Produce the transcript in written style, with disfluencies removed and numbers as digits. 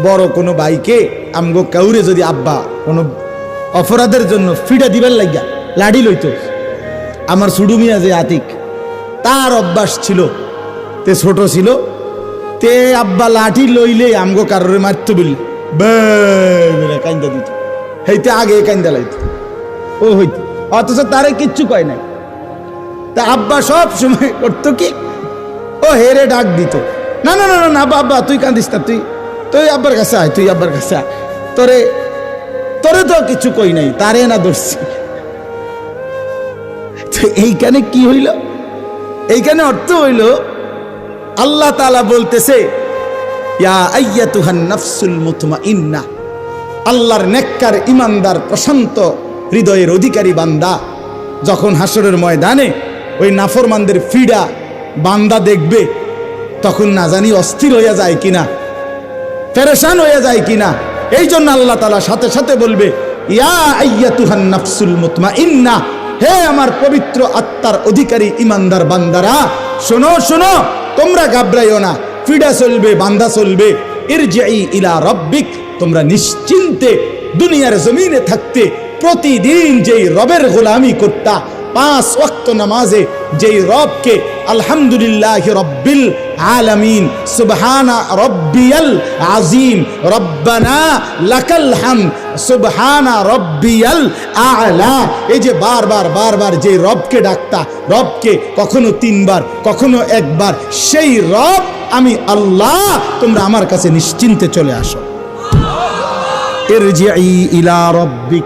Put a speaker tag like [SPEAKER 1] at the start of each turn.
[SPEAKER 1] বড় কোনো ভাইকে আমগো কাউরে যদি আব্বা কোনো অপরাধের জন্য ফিডা দিবার লাগিয়া লাড়ি লইত, আমার সুডু মিয়া যে আতিক, তার অভ্যাস ছিল, তে ছোট ছিল, তে আব্বা লাঠি লইলে আমগো কারোরে মারতে বললে কাইন্দা দিত, হেইতে আগে কাইন্দা লাইত ও হইতো, অথচ তারে কিচ্ছু কয় নাই। তা আব্বা সব সময় করতো কি, ও হেরে ডাক দিত, না না না না আব্বা তুই কান্দিস না, তুই আব্বার কাছে আয়, তুই আব্বার কাছে আয়, তোরে তো কিছু কই নাই, তারে না ধরছি। এইখানে কি হইল, এইখানে অর্থ হইল আল্লাহ তাআলা বলতেছে ইয়া আইয়াতুহান নাফসুল মুতমাইন্নাহ, আল্লাহর নেককার ইমানদার প্রশান্ত হৃদয়ের অধিকারী বান্দা যখন হাসরের ময়দানে ওই নাফরমানদের ফিডা বান্দা দেখবে, তখন না জানি অস্থির হইয়া যায় কিনা, পেরেশান হইয়া যায় কিনা। এই জন্য আল্লাহ তাআলা সাথে সাথে বলবে ইয়া আইয়াতুহান নাফসুল মুতমাইন্নাহ, হে আমার পবিত্র আত্মার অধিকারী ইমানদার বান্দারা, শোনো শোনো, তোমরা ঘাবড়াইও না, ফিডা চলবে, বান্দা চলবে, ইরজিই ইলা রাব্বিক, তোমরা নিশ্চিন্তে দুনিয়ার জমিনে থাকতে প্রতিদিন যেই রবের গোলামি করতা, 5 ওয়াক্ত নামাজে যেই রবকে আলহামদুলিল্লাহ রব্বিল আলামিন সুবহানা রব্বিয়াল আজিম রব্বানা লাকাল হামদ সুবহানা রব্বিয়াল আলা, এই যে বারবার যে রবকে ডাকতা, রবকে কখনো 3 বার কখনো 1 বার, সেই রব আমি আল্লাহ, তোমরা আমার কাছে নিশ্চিন্তে চলে আসো। ইরজিই ইলা রাব্বিক